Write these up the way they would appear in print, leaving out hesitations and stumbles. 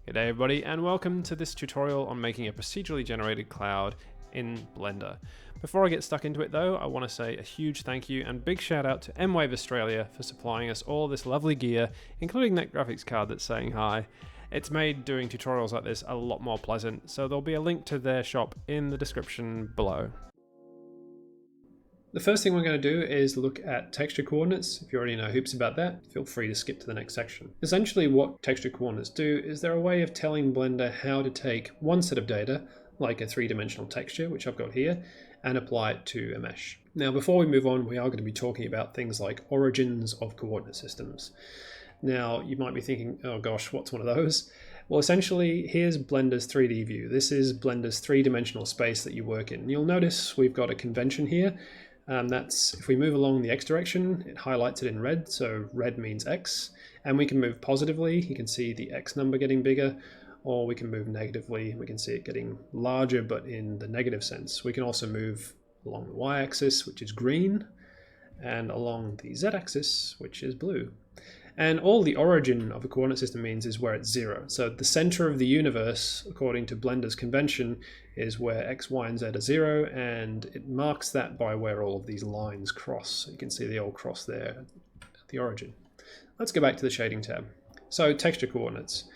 G'day everybody, and welcome to this tutorial on making a procedurally generated cloud in Blender. Before I get stuck into it though, I want to say a huge thank you and big shout out to MWAVE Australia for supplying us all this lovely gear, including that graphics card that's saying hi. It's made doing tutorials like this a lot more pleasant, so there'll be a link to their shop in the description below. The first thing we're going to do is look at texture coordinates. If you already know hoops about that, feel free to skip to the next section. Essentially what texture coordinates do is they're a way of telling Blender how to take one set of data, like a three-dimensional texture, which I've got here, and apply it to a mesh. Now before we move on, we are going to be talking about things like origins of coordinate systems. Now you might be thinking, oh gosh, what's one of those? Well, essentially, here's Blender's 3D view. This is Blender's three-dimensional space that you work in. You'll notice we've got a convention here. That's if we move along the X direction, it highlights it in red, so red means X, and we can move positively, you can see the X number getting bigger, or we can move negatively, we can see it getting larger but in the negative sense. We can also move along the Y axis, which is green, and along the Z axis, which is blue. And all the origin of a coordinate system means is where it's zero. So the center of the universe, according to Blender's convention, is where X, Y, and Z are zero, and it marks that by where all of these lines cross. So you can see they all cross there at the origin. Let's go back to the shading tab. So texture coordinates.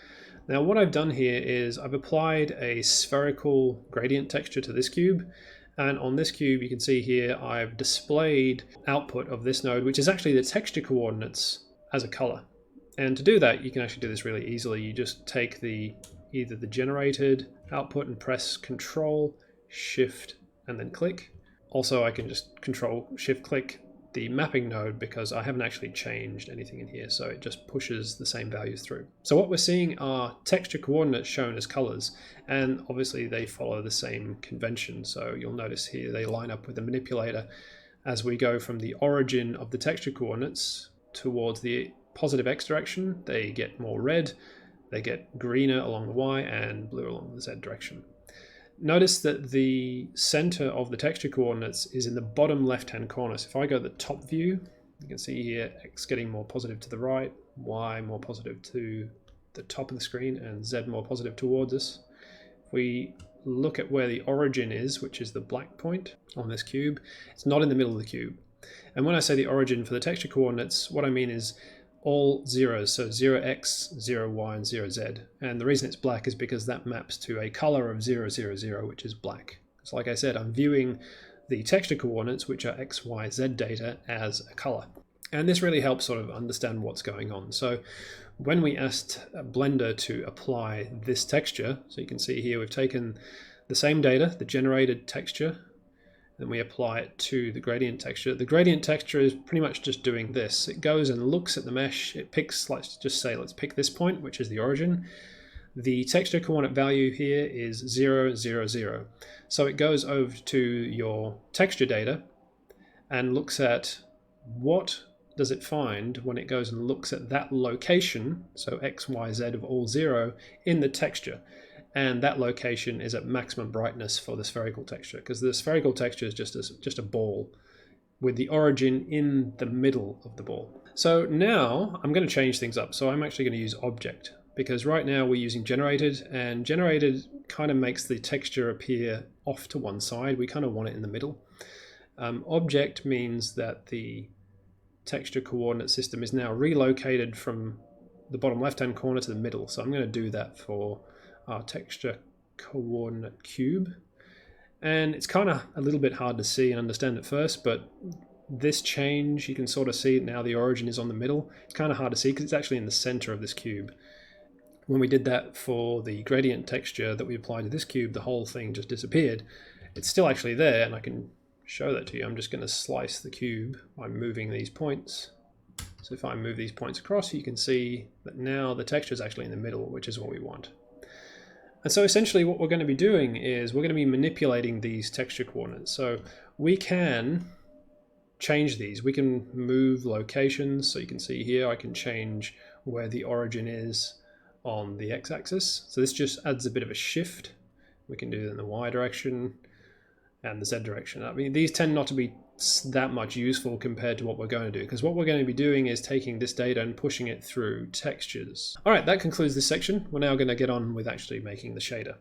Now what I've done here is I've applied a spherical gradient texture to this cube. And on this cube, you can see here, I've displayed output of this node, which is actually the texture coordinates as a color. And to do that, you can actually do this really easily. You just take either the generated output and press Control, Shift, and then click. Also, I can just Control, Shift, click the mapping node because I haven't actually changed anything in here, so it just pushes the same values through. So what we're seeing are texture coordinates shown as colors, and obviously they follow the same convention. So you'll notice here they line up with the manipulator as we go from the origin of the texture coordinates towards the positive X direction. They get more red, they get greener along the Y, and blue along the Z direction. Notice that the center of the texture coordinates is in the bottom left-hand corner. So if I go to the top view, you can see here X getting more positive to the right, Y more positive to the top of the screen, and Z more positive towards us. If we look at where the origin is, which is the black point on this cube, it's not in the middle of the cube. And when I say the origin for the texture coordinates, what I mean is all zeros, so 0x, 0y, and 0z. And the reason it's black is because that maps to a color of 0, 0, 0, which is black. So like I said, I'm viewing the texture coordinates, which are x, y, z data, as a color. And this really helps sort of understand what's going on. So when we asked Blender to apply this texture, so you can see here we've taken the same data, the generated texture, then we apply it to the gradient texture. The gradient texture is pretty much just doing this. It goes and looks at the mesh. It picks, let's pick this point, which is the origin. The texture coordinate value here is 0, 0, 0. So it goes over to your texture data and looks at what does it find when it goes and looks at that location, so X, Y, Z of all 0, in the texture. And that location is at maximum brightness for the spherical texture, because the spherical texture is just a ball with the origin in the middle of the ball. So now I'm going to change things up. So I'm actually going to use object, because right now we're using generated, and generated kind of makes the texture appear off to one side. We kind of want it in the middle. Object means that the texture coordinate system is now relocated from the bottom left-hand corner to the middle. So I'm going to do that for our texture coordinate cube, and it's kind of a little bit hard to see and understand at first, but this change, you can sort of see it now. The origin is on the middle. It's kind of hard to see because it's actually in the center of this cube. When we did that for the gradient texture that we applied to this cube, the whole thing just disappeared. It's still actually there, and I can show that to you. I'm just going to slice the cube by moving these points. So if I move these points across, you can see that now the texture is actually in the middle, which is what we want. And so essentially what we're going to be doing is we're going to be manipulating these texture coordinates. So we can change these. We can move locations. So you can see here I can change where the origin is on the x-axis. So this just adds a bit of a shift. We can do it in the y direction and the z direction. I mean, these tend not to be that much useful compared to what we're going to do, because what we're going to be doing is taking this data and pushing it through textures. All right, that concludes this section. We're now going to get on with actually making the shader.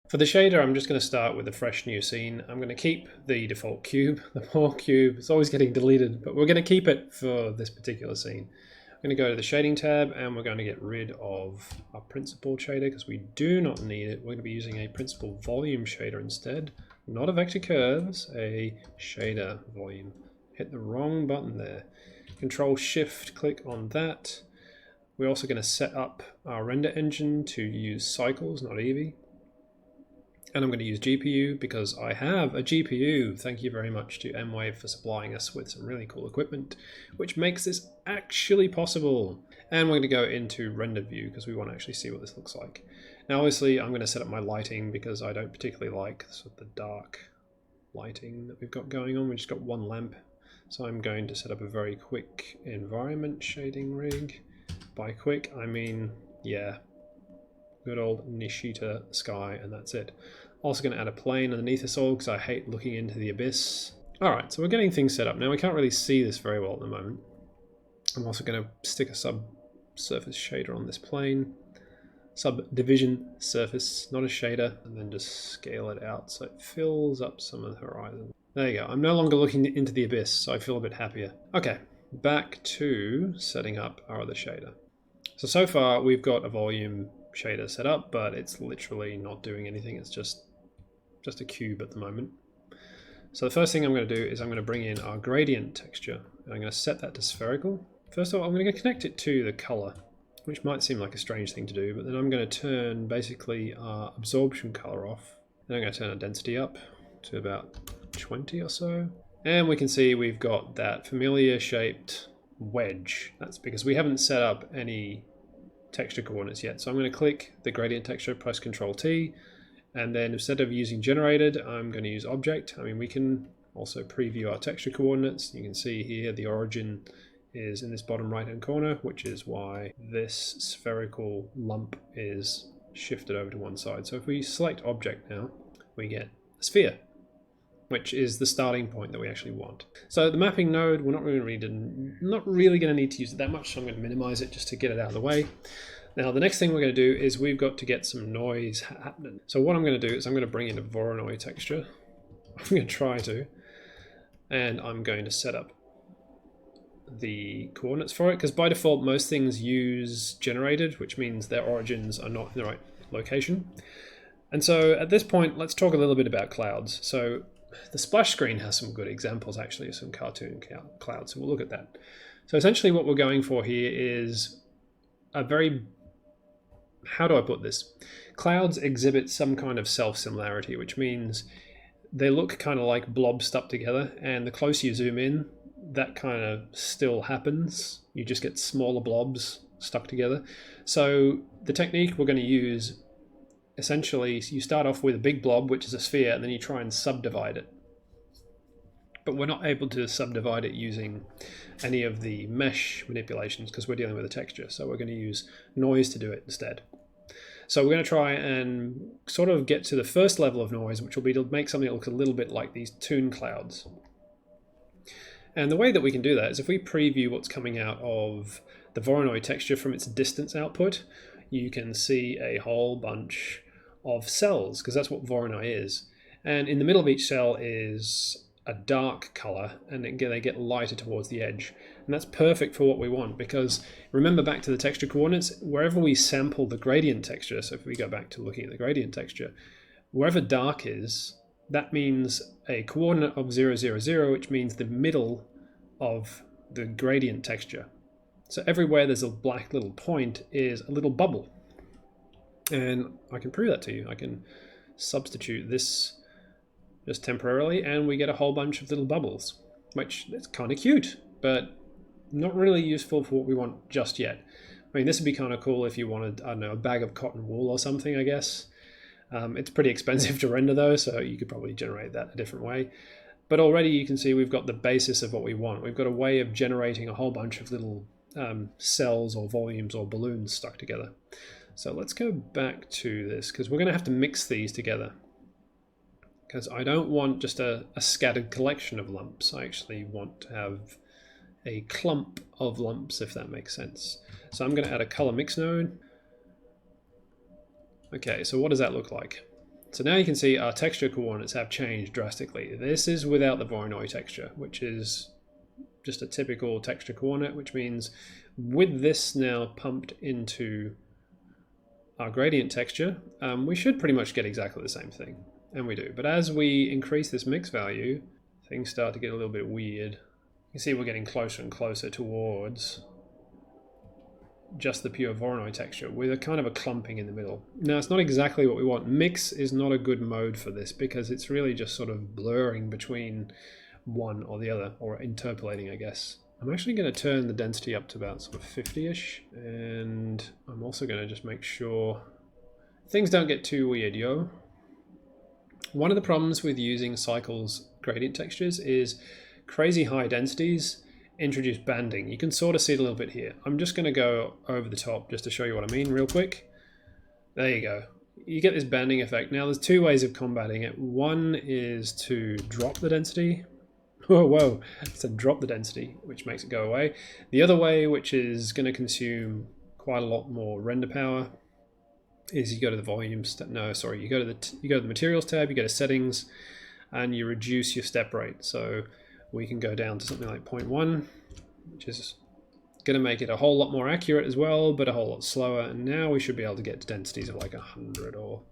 For the shader, I'm just going to start with a fresh new scene. I'm going to keep the default cube. The poor cube is always getting deleted, but we're going to keep it for this particular scene. I'm going to go to the shading tab and we're going to get rid of our principal shader because we do not need it. We're going to be using a principal volume shader instead. Not a vector curves, a shader volume. Hit the wrong button there. Control Shift, click on that. We're also going to set up our render engine to use cycles, not Eevee. And I'm going to use GPU because I have a GPU. Thank you very much to MWAVE for supplying us with some really cool equipment, which makes this actually possible. And we're going to go into render view because we want to actually see what this looks like. Now, obviously, I'm going to set up my lighting because I don't particularly like sort of the dark lighting that we've got going on. We've just got one lamp. So I'm going to set up a very quick environment shading rig. By quick, I mean, yeah, good old Nishita sky, and that's it. Also going to add a plane underneath us all because I hate looking into the abyss. Alright, so we're getting things set up. Now we can't really see this very well at the moment. I'm also going to stick a subsurface shader on this plane. Subdivision surface, not a shader, and then just scale it out so it fills up some of the horizon. There you go. I'm no longer looking into the abyss, so I feel a bit happier. Okay, back to setting up our other shader. So far we've got a volume shader set up, but it's literally not doing anything. It's just a cube at the moment. So the first thing I'm going to do is I'm going to bring in our gradient texture. And I'm going to set that to spherical. First of all, I'm going to connect it to the color, which might seem like a strange thing to do, but then I'm going to turn basically our absorption color off. Then I'm going to turn our density up to about 20 or so. And we can see we've got that familiar shaped wedge. That's because we haven't set up any texture coordinates yet. So I'm going to click the gradient texture, press Ctrl T, and then instead of using generated, I'm going to use object. I mean, we can also preview our texture coordinates. You can see here the origin is in this bottom right hand corner, which is why this spherical lump is shifted over to one side. So if we select object now, we get a sphere, which is the starting point that we actually want. So the mapping node, we're not really going to need to use it that much, so I'm going to minimize it just to get it out of the way. Now the next thing we're going to do is we've got to get some noise happening. So what I'm going to do is I'm going to bring in a Voronoi texture. I'm going to try to, and I'm going to set up the coordinates for it, because by default most things use generated, which means their origins are not in the right location. And so at this point, let's talk a little bit about clouds. So the splash screen has some good examples actually of some cartoon clouds, so we'll look at that. So essentially what we're going for here is a very, how do I put this? Clouds exhibit some kind of self-similarity, which means they look kind of like blobs stuck together, and the closer you zoom in, that kind of still happens. You just get smaller blobs stuck together. So the technique we're going to use, essentially, you start off with a big blob, which is a sphere, and then you try and subdivide it. But we're not able to subdivide it using any of the mesh manipulations because we're dealing with a texture. So we're going to use noise to do it instead. So we're going to try and sort of get to the first level of noise, which will be to make something that looks a little bit like these toon clouds. And the way that we can do that is if we preview what's coming out of the Voronoi texture from its distance output, you can see a whole bunch of cells, because that's what Voronoi is. And in the middle of each cell is a dark color, and they get lighter towards the edge. And that's perfect for what we want, because remember back to the texture coordinates, wherever we sample the gradient texture, so if we go back to looking at the gradient texture, wherever dark is, that means a coordinate of 0, 0, 0, which means the middle of the gradient texture. So everywhere there's a black little point is a little bubble. And I can prove that to you. I can substitute this just temporarily, and we get a whole bunch of little bubbles, which is kind of cute, but not really useful for what we want just yet. I mean, this would be kind of cool if you wanted, I don't know, a bag of cotton wool or something, I guess. It's pretty expensive to render though, so you could probably generate that a different way. But already you can see we've got the basis of what we want. We've got a way of generating a whole bunch of little cells or volumes or balloons stuck together. So let's go back to this, because we're going to have to mix these together. because I don't want just a scattered collection of lumps. I actually want to have a clump of lumps, if that makes sense. So I'm going to add a color mix node. Okay, so what does that look like? So now you can see our texture coordinates have changed drastically. This is without the Voronoi texture, which is just a typical texture coordinate, which means with this now pumped into our gradient texture, we should pretty much get exactly the same thing, and we do. But as we increase this mix value, things start to get a little bit weird. You can see we're getting closer and closer towards just the pure Voronoi texture with a kind of a clumping in the middle. Now, it's not exactly what we want. Mix is not a good mode for this because it's really just sort of blurring between one or the other, or interpolating, I guess. I'm actually going to turn the density up to about sort of 50-ish, and I'm also going to just make sure things don't get too weird, yo. One of the problems with using Cycle's gradient textures is crazy high densities introduce banding. You can sort of see it a little bit here. I'm just going to go over the top just to show you what I mean real quick. There you go. You get this banding effect. Now there's two ways of combating it. One is to drop the density. Whoa, so drop the density, which makes it go away. The other way, which is going to consume quite a lot more render power, is you go to the volume, you go to the materials tab, you go to settings, and you reduce your step rate. So we can go down to something like 0.1, which is going to make it a whole lot more accurate as well, but a whole lot slower. And now we should be able to get to densities of like 100 or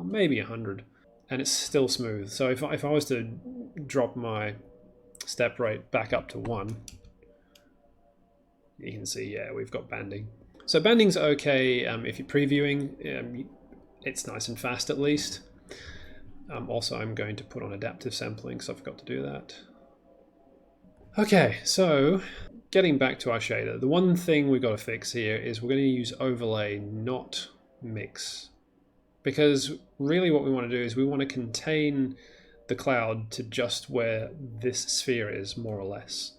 maybe 100. And it's still smooth. So if I was to drop my step rate back up to 1, you can see, yeah, we've got banding. So banding's okay if you're previewing. It's nice and fast at least. Also, I'm going to put on adaptive sampling, so I forgot to do that. Okay, so getting back to our shader, the one thing we've got to fix here is we're going to use overlay, not mix. Because really what we want to do is we want to contain the cloud to just where this sphere is, more or less.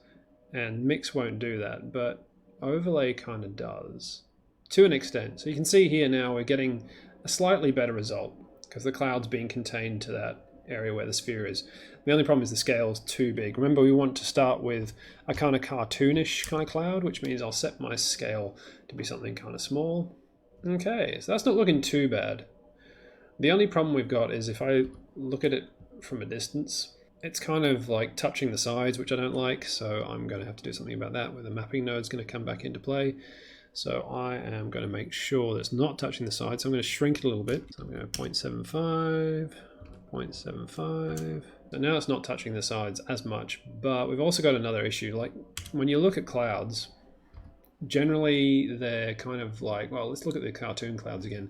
And mix won't do that, but overlay kind of does, to an extent. So you can see here now we're getting a slightly better result because the cloud's being contained to that area where the sphere is. The only problem is the scale's too big. Remember, we want to start with a kind of cartoonish kind of cloud, which means I'll set my scale to be something kind of small. Okay, so that's not looking too bad. The only problem we've got is if I look at it from a distance, it's kind of like touching the sides, which I don't like, so I'm going to have to do something about that, where the mapping node's going to come back into play. So I am going to make sure that it's not touching the sides, so I'm going to shrink it a little bit. So I'm going to 0.75, 0.75. So now it's not touching the sides as much, but we've also got another issue. Like when you look at clouds, generally they're kind of like, well, let's look at the cartoon clouds again.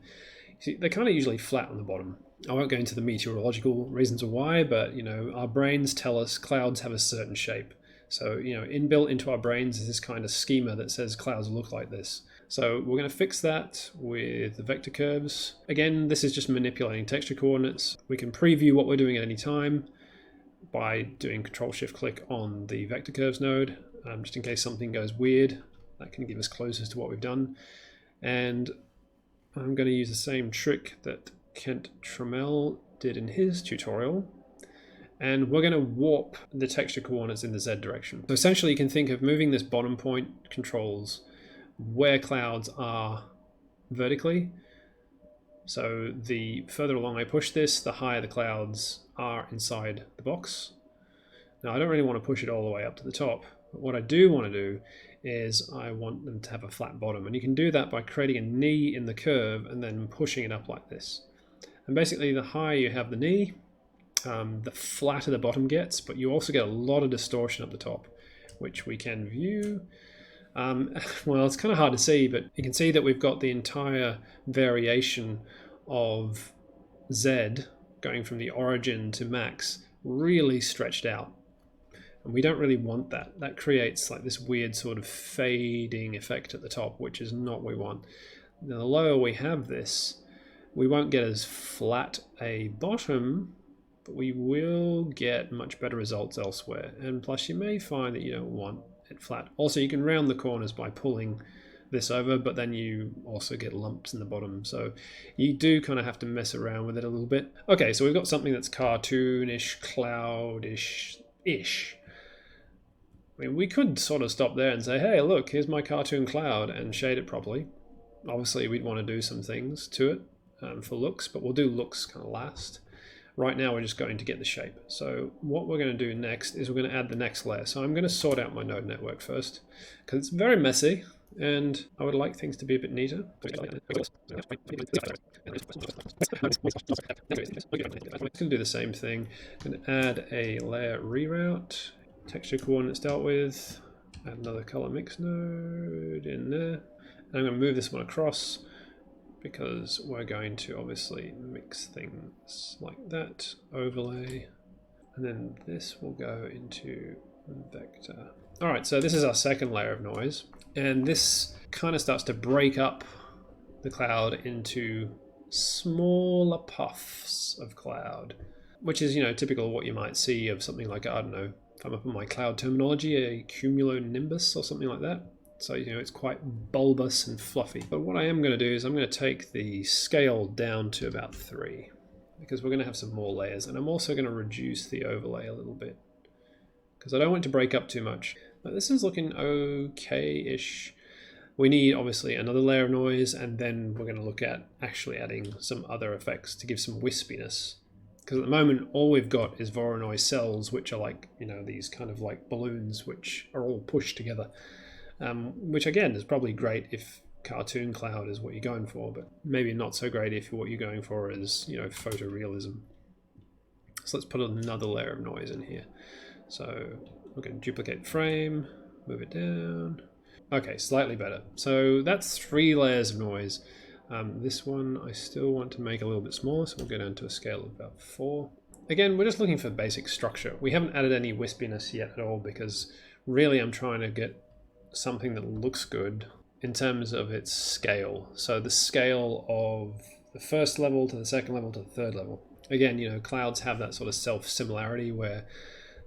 See, they're kind of usually flat on the bottom. I won't go into the meteorological reasons of why, but you know, our brains tell us clouds have a certain shape. So, you know, inbuilt into our brains is this kind of schema that says clouds look like this. So we're going to fix that with the vector curves. Again, this is just manipulating texture coordinates. We can preview what we're doing at any time by doing Control-Shift-Click on the vector curves node, just in case something goes weird. That can give us closest to what we've done. And I'm going to use the same trick that Kent Trammell did in his tutorial, and we're going to warp the texture coordinates in the Z direction. So essentially you can think of moving this bottom point controls where clouds are vertically. So the further along I push this, the higher the clouds are inside the box. Now I don't really want to push it all the way up to the top, but what I do want to do is I want them to have a flat bottom, and you can do that by creating a knee in the curve and then pushing it up like this. And basically the higher you have the knee, the flatter the bottom gets, but you also get a lot of distortion up the top, which we can view. Well, it's kind of hard to see, but you can see that we've got the entire variation of Z going from the origin to max really stretched out. And we don't really want that. That creates like this weird sort of fading effect at the top, which is not what we want. Now, the lower we have this, we won't get as flat a bottom, but we will get much better results elsewhere. And plus you may find that you don't want it flat. Also, you can round the corners by pulling this over, but then you also get lumps in the bottom. So you do kind of have to mess around with it a little bit. Okay, so we've got something that's cartoonish, cloudish-ish. I mean, we could sort of stop there and say, hey, look, here's my cartoon cloud, and shade it properly. Obviously, we'd want to do some things to it for looks, but we'll do looks kind of last. Right now, we're just going to get the shape. So what we're going to do next is we're going to add the next layer. So I'm going to sort out my node network first, because it's very messy, and I would like things to be a bit neater. I'm going to do the same thing. I'm going to add a layer reroute, texture coordinates dealt with, add another color mix node in there, and I'm going to move this one across, because we're going to obviously mix things like that, overlay, and then this will go into vector. All right, so this is our second layer of noise, and this kind of starts to break up the cloud into smaller puffs of cloud, which is, typical of what you might see of something like, I don't know, if I'm up on my cloud terminology, a cumulonimbus or something like that. So, it's quite bulbous and fluffy. But what I am going to do is I'm going to take the scale down to about 3, because we're going to have some more layers. And I'm also going to reduce the overlay a little bit, because I don't want it to break up too much. But this is looking okay-ish. We need, obviously, another layer of noise, and then we're going to look at actually adding some other effects to give some wispiness. Because at the moment, all we've got is Voronoi cells, which are like, these kind of like balloons, which are all pushed together. Which again is probably great if cartoon cloud is what you're going for, but maybe not so great if what you're going for is, photorealism. So let's put another layer of noise in here. So we're going to duplicate frame, move it down. Okay, slightly better. So that's 3 layers of noise. This one I still want to make a little bit smaller, so we'll go down to a scale of about 4. Again, we're just looking for basic structure. We haven't added any wispiness yet at all, because really I'm trying to get something that looks good in terms of its scale. So the scale of the first level to the second level to the third level. Again, clouds have that sort of self-similarity where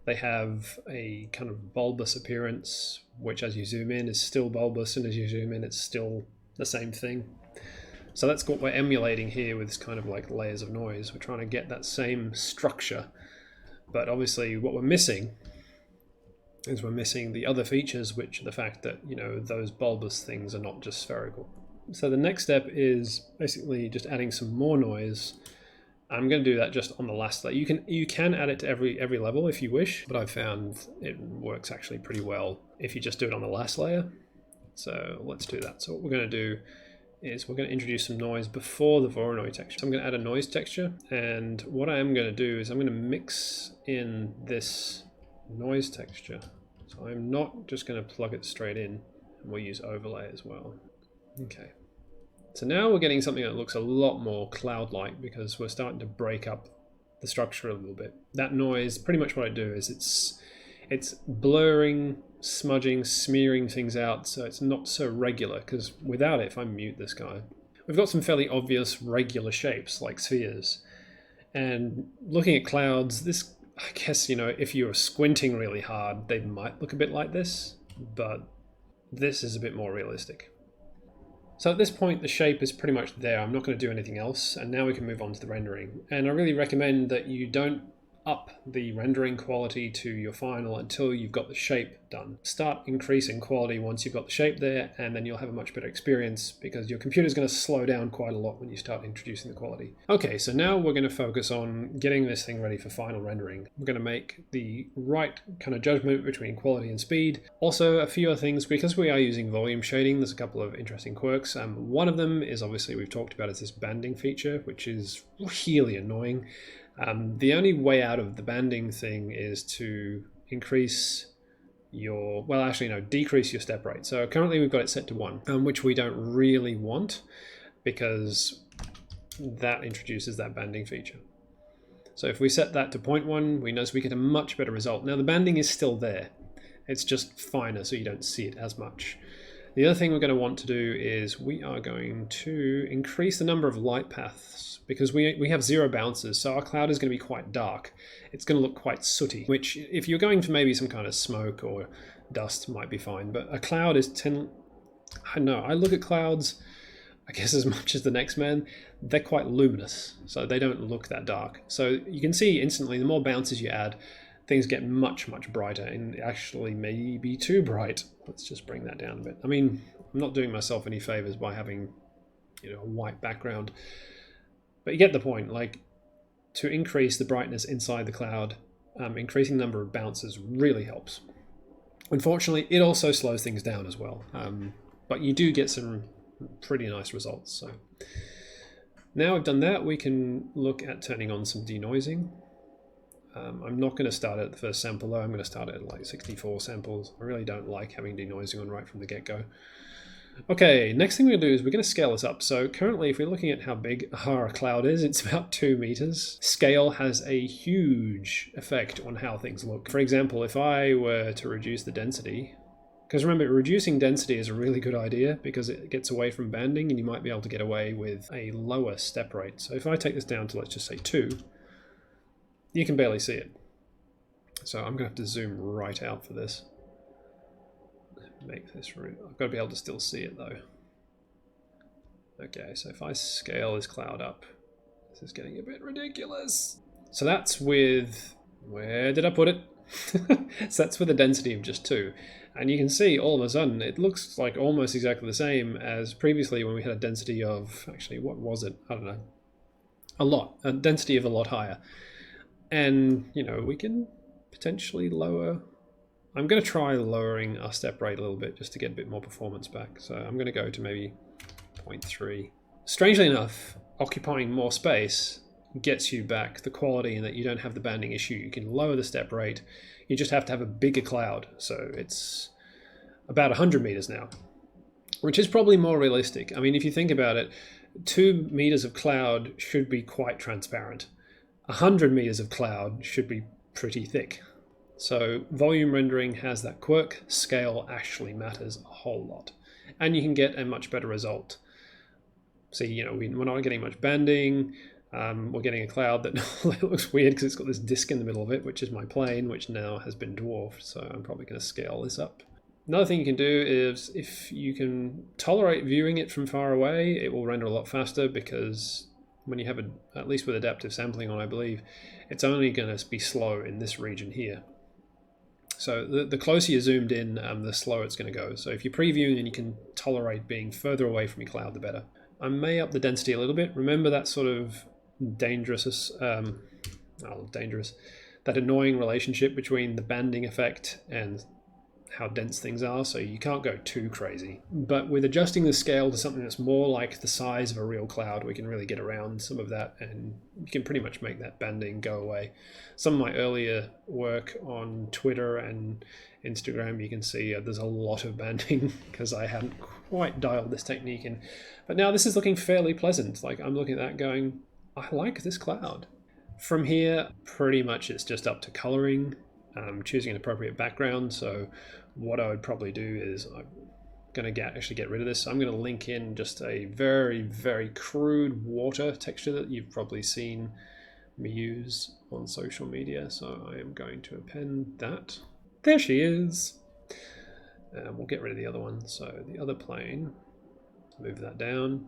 they have a kind of bulbous appearance, which as you zoom in is still bulbous, and as you zoom in it's still the same thing. So that's what we're emulating here with this kind of like layers of noise. We're trying to get that same structure, but obviously what we're missing is we're missing the other features, which are the fact that, those bulbous things are not just spherical. So the next step is basically just adding some more noise. I'm going to do that just on the last layer. You can add it to every level if you wish, but I've found it works actually pretty well if you just do it on the last layer. So let's do that. So what we're going to do is we're going to introduce some noise before the Voronoi texture. So I'm going to add a noise texture, and what I am going to do is I'm going to mix in this noise texture. So I'm not just going to plug it straight in, and we'll use overlay as well. Okay. So now we're getting something that looks a lot more cloud-like, because we're starting to break up the structure a little bit. That noise, pretty much what I do is it's blurring, smudging, smearing things out, so it's not so regular, because without it, if I mute this guy, we've got some fairly obvious regular shapes like spheres. And looking at clouds, this, I guess, if you're squinting really hard, they might look a bit like this, but this is a bit more realistic. So at this point, the shape is pretty much there. I'm not going to do anything else, and now we can move on to the rendering. And I really recommend that you don't up the rendering quality to your final until you've got the shape done. Start increasing quality once you've got the shape there, and then you'll have a much better experience, because your computer's going to slow down quite a lot when you start introducing the quality. Okay, so now we're going to focus on getting this thing ready for final rendering. We're going to make the right kind of judgment between quality and speed. Also, a few other things, because we are using volume shading, there's a couple of interesting quirks. One of them is, obviously we've talked about, is this banding feature, which is really annoying. The only way out of the banding thing is to increase your, well, actually no, decrease your step rate. So currently we've got it set to 1, which we don't really want, because that introduces that banding feature. So if we set that to 0.1, we notice we get a much better result. Now the banding is still there. It's just finer, so you don't see it as much. The other thing we're going to want to do is we are going to increase the number of light paths, because we have 0 bounces, so our cloud is going to be quite dark. It's going to look quite sooty, which if you're going for maybe some kind of smoke or dust might be fine, but a cloud I know, I look at clouds, I guess as much as the next man, they're quite luminous, so they don't look that dark. So you can see instantly, the more bounces you add, things get much, much brighter, and actually maybe too bright. Let's just bring that down a bit. I mean, I'm not doing myself any favors by having, you know, a white background, but you get the point. Like, to increase the brightness inside the cloud, increasing the number of bounces really helps. Unfortunately, it also slows things down as well, but you do get some pretty nice results. So now we've done that, we can look at turning on some denoising. I'm not going to start at the first sample though. I'm going to start at like 64 samples. I really don't like having denoising on right from the get-go. Okay, next thing we're going to do is we're going to scale this up. So currently, if we're looking at how big our cloud is, it's about 2 meters. Scale has a huge effect on how things look. For example, if I were to reduce the density, because remember, reducing density is a really good idea because it gets away from banding and you might be able to get away with a lower step rate. So if I take this down to, let's just say 2, you can barely see it. So I'm going to have to zoom right out for this. Make this root. I've got to be able to still see it though. Okay, so if I scale this cloud up, this is getting a bit ridiculous. So that's with, where did I put it? So that's with a density of just 2. And you can see all of a sudden it looks like almost exactly the same as previously when we had a density of, actually what was it? I don't know. A density of a lot higher. And, you know, we can potentially lower. I'm going to try lowering our step rate a little bit just to get a bit more performance back. So I'm going to go to maybe 0.3. Strangely enough, occupying more space gets you back the quality in that you don't have the banding issue. You can lower the step rate. You just have to have a bigger cloud. So it's about 100 meters now, which is probably more realistic. I mean, if you think about it, 2 meters of cloud should be quite transparent. 100 meters of cloud should be pretty thick. So volume rendering has that quirk. Scale actually matters a whole lot. And you can get a much better result. See, you know, we're not getting much banding. We're getting a cloud that looks weird because it's got this disk in the middle of it, which is my plane, which now has been dwarfed. So I'm probably going to scale this up. Another thing you can do is if you can tolerate viewing it from far away, it will render a lot faster because when you have at least with adaptive sampling on, I believe, it's only going to be slow in this region here. So the closer you're zoomed in, the slower it's going to go. So if you're previewing and you can tolerate being further away from your cloud, the better. I may up the density a little bit. Remember that sort of dangerous, that annoying relationship between the banding effect and how dense things are, so you can't go too crazy. But with adjusting the scale to something that's more like the size of a real cloud, we can really get around some of that and you can pretty much make that banding go away. Some of my earlier work on Twitter and Instagram, you can see there's a lot of banding because I hadn't quite dialed this technique in. But now this is looking fairly pleasant. Like I'm looking at that going, I like this cloud. From here, pretty much it's just up to coloring. Choosing an appropriate background. So what I would probably do is I'm going to actually get rid of this. I'm going to link in just a very, very crude water texture that you've probably seen me use on social media. So I am going to append that. There she is. We'll get rid of the other one. So the other plane, move that down.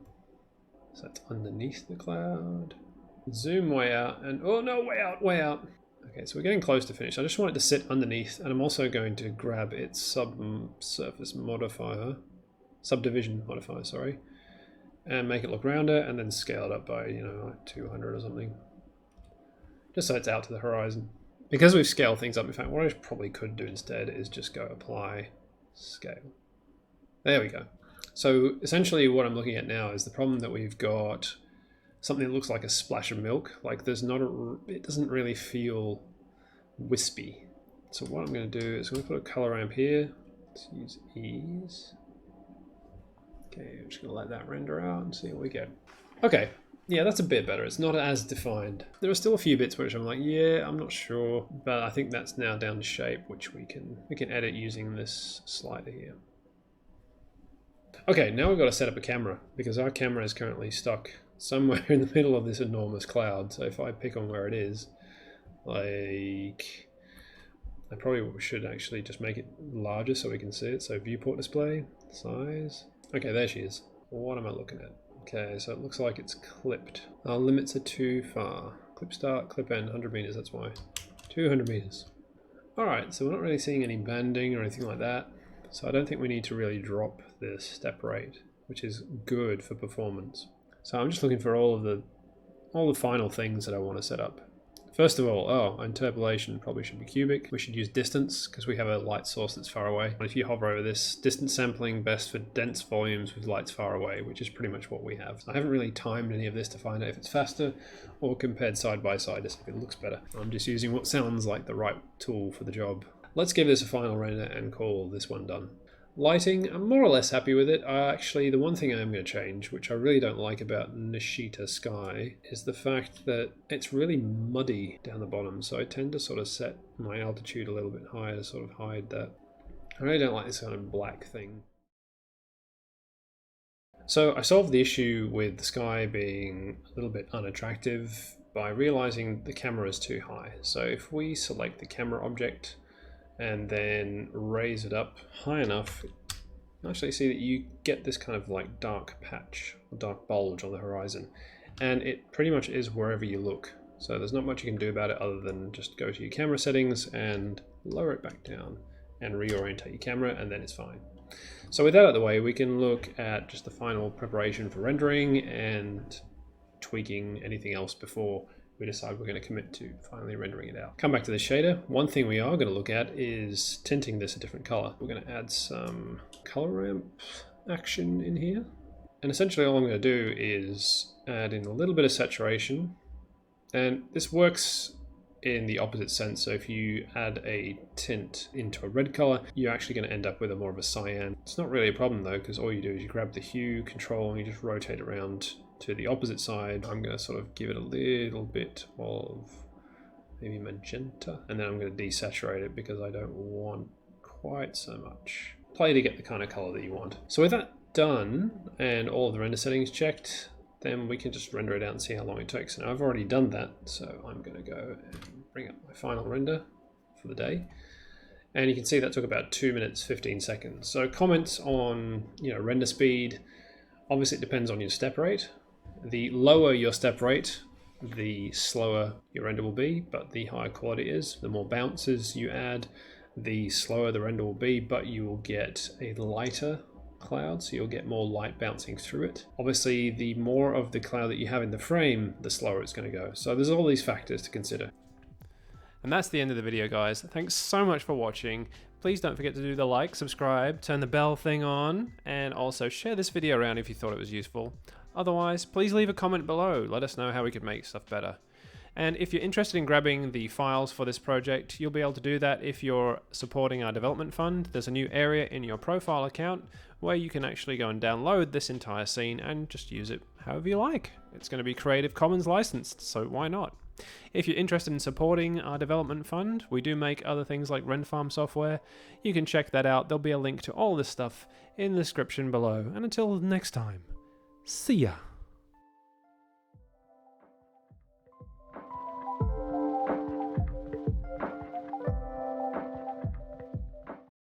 So that's underneath the cloud. Zoom way out and, oh no, way out, way out. Okay, so we're getting close to finish. I just want it to sit underneath, and I'm also going to grab its subdivision modifier, sorry, and make it look rounder, and then scale it up by, you know, like 200 or something, just so it's out to the horizon. Because we've scaled things up, in fact, what I probably could do instead is just go apply scale. There we go. So essentially what I'm looking at now is the problem that we've got something that looks like a splash of milk. Like there's not it doesn't really feel wispy. So what I'm going to do is I'm going to put a color ramp here. Let's use ease. Okay, I'm just going to let that render out and see what we get. Okay, yeah, that's a bit better. It's not as defined. There are still a few bits which I'm like, yeah, I'm not sure, but I think that's now down to shape, which we can edit using this slider here. Okay, now we've got to set up a camera because our camera is currently stuck somewhere in the middle of this enormous cloud. So if I pick on where it is, like, I probably should actually just make it larger so we can see it. So viewport display, Size. Okay, there she is. What am I looking at? Okay, so it looks like it's clipped. Our limits are too far. Clip start, clip end, 100 meters, that's why. 200 meters. Alright, so we're not really seeing any banding or anything like that. So I don't think we need to really drop the step rate, which is good for performance. So I'm just looking for all the final things that I want to set up. First of all, interpolation probably should be cubic. We should use distance because we have a light source that's far away. And if you hover over this, distance sampling best for dense volumes with lights far away, which is pretty much what we have. I haven't really timed any of this to find out if it's faster or compared side by side to see if it looks better. I'm just using what sounds like the right tool for the job. Let's give this a final render and call this one done. Lighting, I'm more or less happy with it. Actually, the one thing I am going to change, which I really don't like about Nishita Sky, is the fact that it's really muddy down the bottom. So I tend to sort of set my altitude a little bit higher to sort of hide that. I really don't like this kind of black thing. So I solved the issue with the sky being a little bit unattractive by realizing the camera is too high. So if we select the camera object, and then raise it up high enough, you actually see that you get this kind of like dark patch, or dark bulge on the horizon. And it pretty much is wherever you look. So there's not much you can do about it other than just go to your camera settings and lower it back down and reorientate your camera, and then it's fine. So with that out of the way, we can look at just the final preparation for rendering and tweaking anything else before we decide we're going to commit to finally rendering it out. Come back to the shader. One thing we are going to look at is tinting this a different color. We're going to add some color ramp action in here. And essentially all I'm going to do is add in a little bit of saturation. And this works in the opposite sense. So if you add a tint into a red color, you're actually going to end up with a more of a cyan. It's not really a problem though, because all you do is you grab the hue control and you just rotate around to the opposite side. I'm going to sort of give it a little bit of maybe magenta, and then I'm going to desaturate it because I don't want quite so much. Play to get the kind of color that you want. So with that done and all of the render settings checked, then we can just render it out and see how long it takes. Now I've already done that, so I'm going to go and bring up my final render for the day. And you can see that took about 2 minutes 15 seconds. So comments on render speed. Obviously it depends on your step rate. The lower your step rate, the slower your render will be, but the higher quality it is. The more bounces you add, the slower the render will be, but you will get a lighter cloud, so you'll get more light bouncing through it. Obviously, the more of the cloud that you have in the frame, the slower it's going to go. So there's all these factors to consider. And that's the end of the video, guys. Thanks so much for watching. Please don't forget to do the like, subscribe, turn the bell thing on, and also share this video around if you thought it was useful. Otherwise, please leave a comment below. Let us know how we could make stuff better. And if you're interested in grabbing the files for this project, you'll be able to do that if you're supporting our development fund. There's a new area in your profile account where you can actually go and download this entire scene and just use it however you like. It's going to be Creative Commons licensed, so why not? If you're interested in supporting our development fund, we do make other things like rend farm software. You can check that out. There'll be a link to all this stuff in the description below. And until next time, see ya.